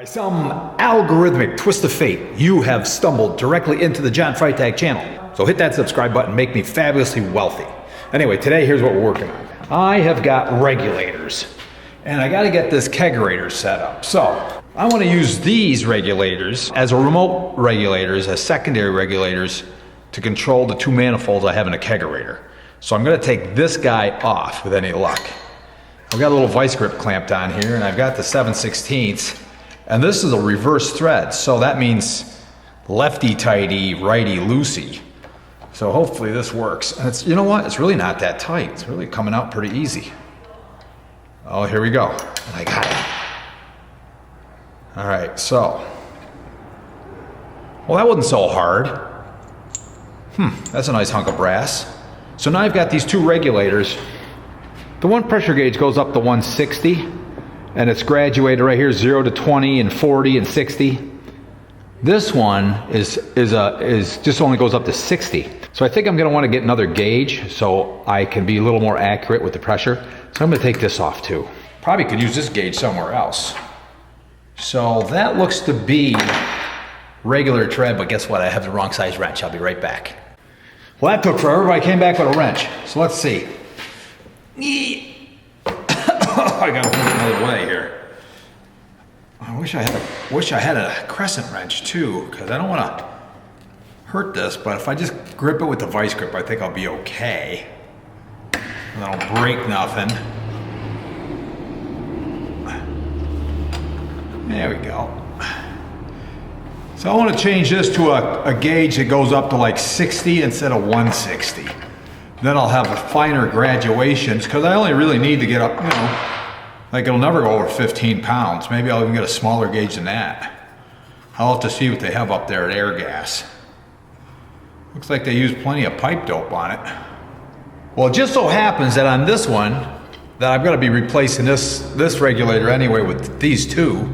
By some algorithmic twist of fate, you have stumbled directly into the John Freitag channel. So hit that subscribe button, make me fabulously wealthy. Anyway, today here's what we're working on. I have got regulators, and I gotta get this kegerator set up. So I wanna use these regulators as a remote regulators, as secondary regulators to control the two manifolds I have in a kegerator. So I'm gonna take this guy off with any luck. I've got a little vice grip clamped on here, and I've got the 7/16, and this is a reverse thread, so that means lefty tighty, righty loosey. So hopefully this works. And it's, you know what? It's really not that tight. It's really coming out pretty easy. Oh, here we go. I got it. All right, so. Well, that wasn't so hard. That's a nice hunk of brass. So now I've got these two regulators. The one pressure gauge goes up to 160, and it's graduated right here, 0 to 20 and 40 and 60. This one is just only goes up to 60. So I think I'm gonna wanna get another gauge so I can be a little more accurate with the pressure. So I'm gonna take this off too. Probably could use this gauge somewhere else. So that looks to be regular tread, but guess what? I have the wrong size wrench. I'll be right back. Well, that took forever, but I came back with a wrench. So let's see. I gotta put it another way here. I wish I had a crescent wrench too, because I don't want to hurt this, but if I just grip it with the vice grip, I think I'll be okay. And I don't break nothing. There we go. So I want to change this to a gauge that goes up to like 60 instead of 160. Then I'll have a finer graduations, because I only really need to get up, you know, like it'll never go over 15 pounds. Maybe I'll even get a smaller gauge than that. I'll have to see what they have up there at Air Gas. Looks like they use plenty of pipe dope on it. Well, it just so happens that on this one, that I'm gonna be replacing this regulator anyway with these two,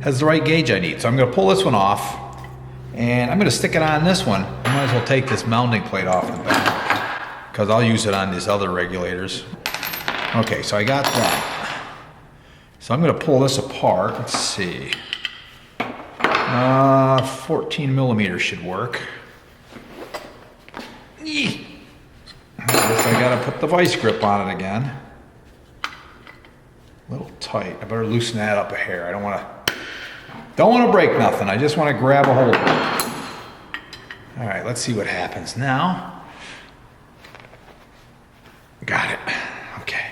has the right gauge I need. So I'm gonna pull this one off, and I'm gonna stick it on this one. I might as well take this mounting plate off the back, because I'll use it on these other regulators. Okay, so I got that. So I'm gonna pull this apart. Let's see. 14 millimeters should work. I guess I gotta put the vice grip on it again. A little tight. I better loosen that up a hair. I don't wanna break nothing. I just wanna grab a hold of it. All right, let's see what happens now. Got it. Okay.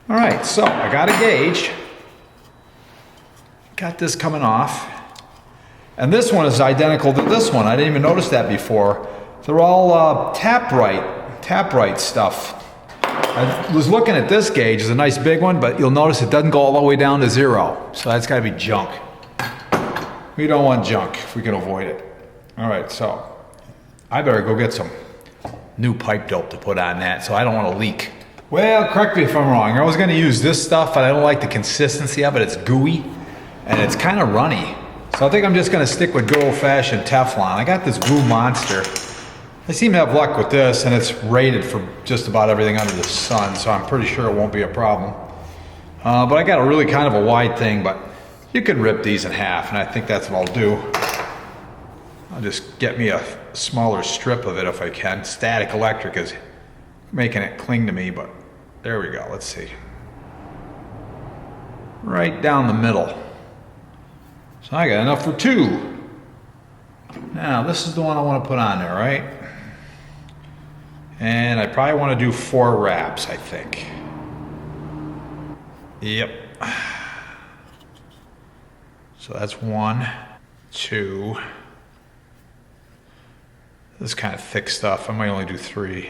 All right, so I got a gauge. Got this coming off. And this one is identical to this one. I didn't even notice that before. They're all tap-right stuff. I was looking at this gauge. It's a nice big one, but you'll notice it doesn't go all the way down to 0. So that's gotta be junk. We don't want junk if we can avoid it. All right, so I better go get some new pipe dope to put on that so I don't want to leak. Well, correct me if I'm wrong. I was going to use this stuff, but I don't like the consistency of it. It's gooey and it's kind of runny. So I think I'm just going to stick with good old-fashioned Teflon. I got this Blue Monster. I seem to have luck with this, and it's rated for just about everything under the sun, so I'm pretty sure it won't be a problem. But I got a really kind of a wide thing, but you can rip these in half, and I think that's what I'll do. I'll just get me a smaller strip of it if I can. Static electric is making it cling to me, but there we go. Let's see. Right down the middle. So I got enough for 2. Now this is the one I want to put on there, right? And I probably want to do 4 wraps, I think. Yep. So that's 1, 2. This is kind of thick stuff. I might only do 3.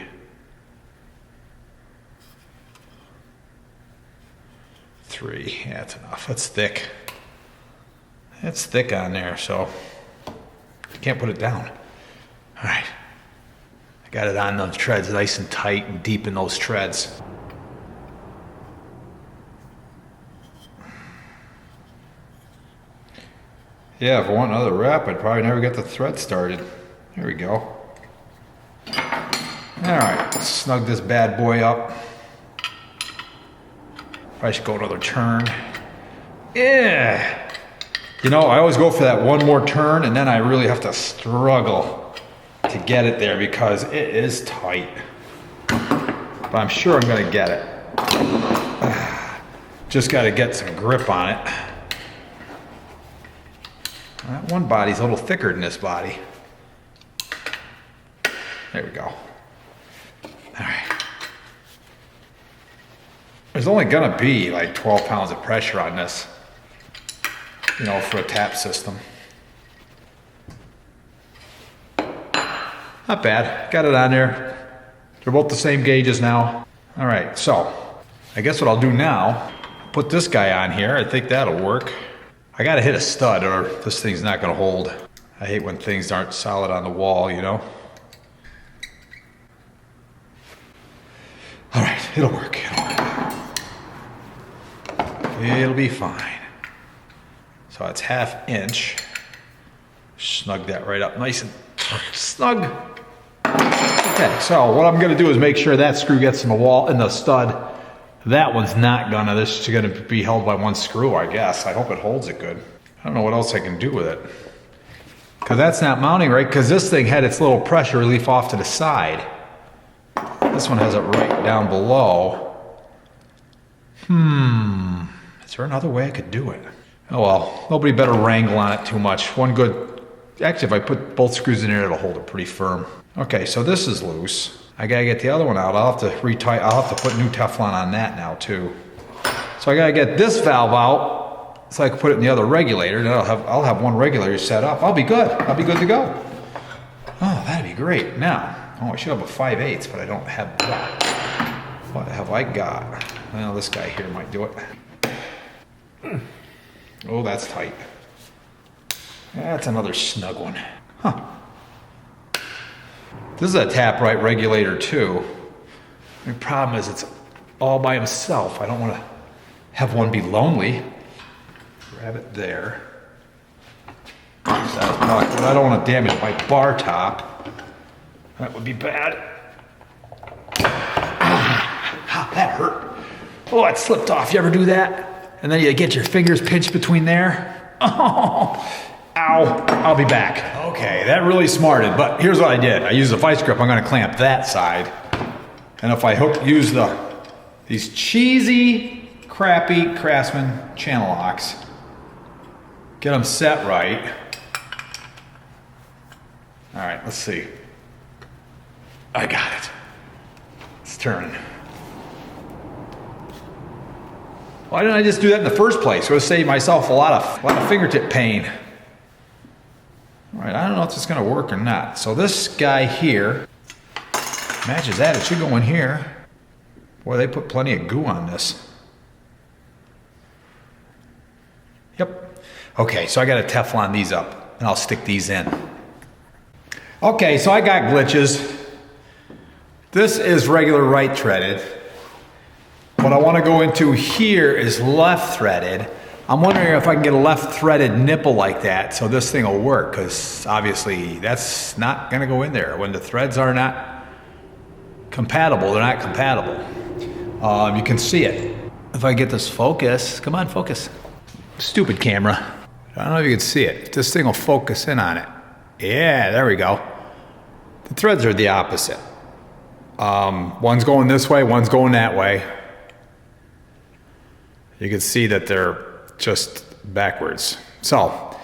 3, yeah, that's enough. That's thick. It's thick on there, so you can't put it down. All right, I got it on those treads nice and tight and deep in those treads. Yeah, if I want another wrap, I'd probably never get the thread started. There we go. All right, let's snug this bad boy up. Probably should go another turn. Yeah, You know, I always go for that one more turn and then I really have to struggle to get it there because it is tight. But I'm sure I'm gonna get it. Just gotta get some grip on it. That one body's a little thicker than this body. There we go. All right. There's only gonna be like 12 pounds of pressure on this, you know, for a tap system. Not bad, got it on there. They're both the same gauges now. All right, so I guess what I'll do now, put this guy on here. I think that'll work. I gotta hit a stud or this thing's not gonna hold. I hate when things aren't solid on the wall, you know? All right, it'll work, It'll be fine. So it's 1/2 inch. Snug that right up nice and snug. Okay, so what I'm gonna do is make sure that screw gets in the wall, in the stud. That one's not gonna, this is gonna be held by one screw, I guess. I hope it holds it good. I don't know what else I can do with it. Cause that's not mounting right, cause this thing had its little pressure relief off to the side. This one has it right down below. Is there another way I could do it? Oh well, nobody better wrangle on it too much. One good, actually if I put both screws in there, it'll hold it pretty firm. Okay, so this is loose. I gotta get the other one out. I'll have to I'll have to put new Teflon on that now too. So I gotta get this valve out so I can put it in the other regulator. Then I'll have one regulator set up. I'll be good. I'll be good to go. Oh, that'd be great. Now, oh, I should have a 5/8, but I don't have that. What have I got? Well, this guy here might do it. Oh, that's tight. That's another snug one. Huh. This is a tap right regulator too. The problem is it's all by himself. I don't want to have one be lonely. Grab it there. I don't want to damage my bar top. That would be bad. Ah, that hurt. Oh, it slipped off. You ever do that? And then you get your fingers pinched between there. Oh, ow. I'll be back. Okay, that really smarted, but here's what I did. I used a vice grip. I'm gonna clamp that side. And if I use these cheesy, crappy Craftsman channel locks, get them set right. All right, let's see. I got it. It's turning. Why didn't I just do that in the first place? It would save myself a lot of fingertip pain. All right, I don't know if it's gonna work or not. So this guy here matches that. It should go in here. Boy, they put plenty of goo on this. Yep. Okay, so I gotta Teflon these up and I'll stick these in. Okay, so I got glitches. This is regular right threaded. What I want to go into here is left threaded. I'm wondering if I can get a left threaded nipple like that so this thing will work, because obviously that's not going to go in there. When the threads are not compatible, they're not compatible. You can see it. If I get this focus, come on, focus. Stupid camera. I don't know if you can see it. This thing will focus in on it. Yeah, there we go. The threads are the opposite. One's going this way, one's going that way. You can see that they're just backwards. So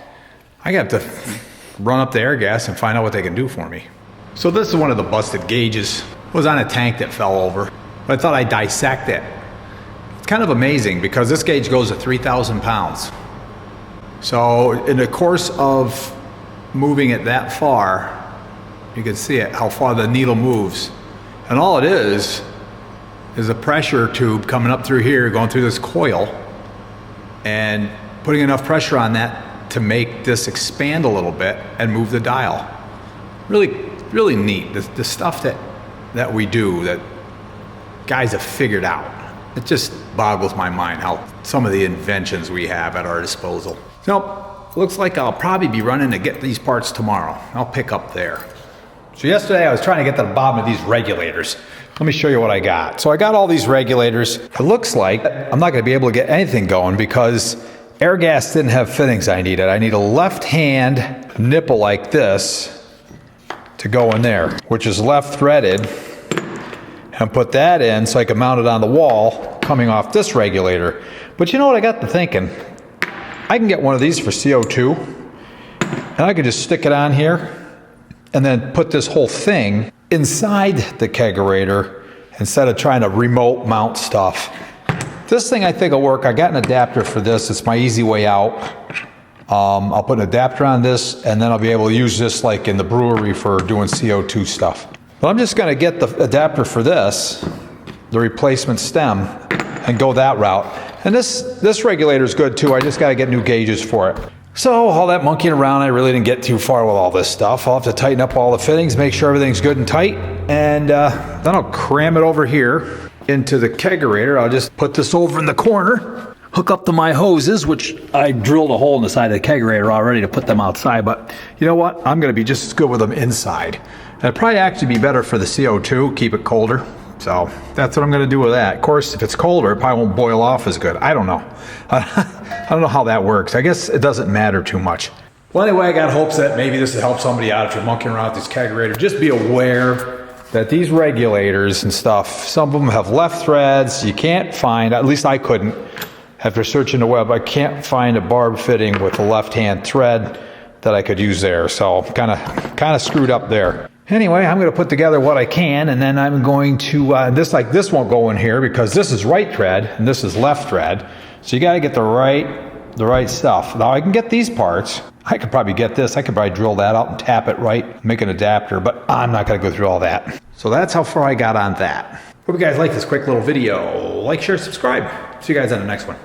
I got to run up the air gas and find out what they can do for me. So this is one of the busted gauges. It was on a tank that fell over, but I thought I'd dissect it. It's kind of amazing because this gauge goes to 3,000 pounds. So in the course of moving it that far, you can see it, how far the needle moves. And all it is a pressure tube coming up through here, going through this coil, and putting enough pressure on that to make this expand a little bit and move the dial. Really, really neat. The stuff that we do, that guys have figured out. It just boggles my mind how some of the inventions we have at our disposal. So, looks like I'll probably be running to get these parts tomorrow. I'll pick up there. So yesterday I was trying to get to the bottom of these regulators. Let me show you what I got. So I got all these regulators. It looks like I'm not gonna be able to get anything going because air gas didn't have fittings I needed. I need a left hand nipple like this to go in there, which is left threaded, and put that in so I can mount it on the wall coming off this regulator. But you know what I got to thinking? I can get one of these for CO2, and I can just stick it on here and then put this whole thing inside the kegerator instead of trying to remote mount stuff. This thing I think will work. I got an adapter for this. It's my easy way out. I'll put an adapter on this, and then I'll be able to use this like in the brewery for doing CO2 stuff. But I'm just gonna get the adapter for this, the replacement stem, and go that route. And this regulator is good too. I just gotta get new gauges for it. So all that monkeying around, I really didn't get too far with all this stuff. I'll have to tighten up all the fittings, make sure everything's good and tight, and then I'll cram it over here into the kegerator. I'll just put this over in the corner, hook up to my hoses, which I drilled a hole in the side of the kegerator already to put them outside, but you know what? I'm gonna be just as good with them inside. And it'd probably actually be better for the CO2, keep it colder. So that's what I'm gonna do with that. Of course, if it's colder, it probably won't boil off as good. I don't know. I don't know how that works. I guess it doesn't matter too much. Well, anyway, I got hopes that maybe this will help somebody out if you're monkeying around with these kegerators. Just be aware that these regulators and stuff, some of them have left threads. You can't find, at least I couldn't, after searching the web, I can't find a barb fitting with a left-hand thread that I could use there. So kind of screwed up there. Anyway, I'm going to put together what I can, and then I'm going to, this won't go in here because this is right thread and this is left thread. So you got to get the right stuff. Now I can get these parts. I could probably get this. I could probably drill that out and tap it right, make an adapter, but I'm not going to go through all that. So that's how far I got on that. Hope you guys like this quick little video. Like, share, subscribe. See you guys on the next one.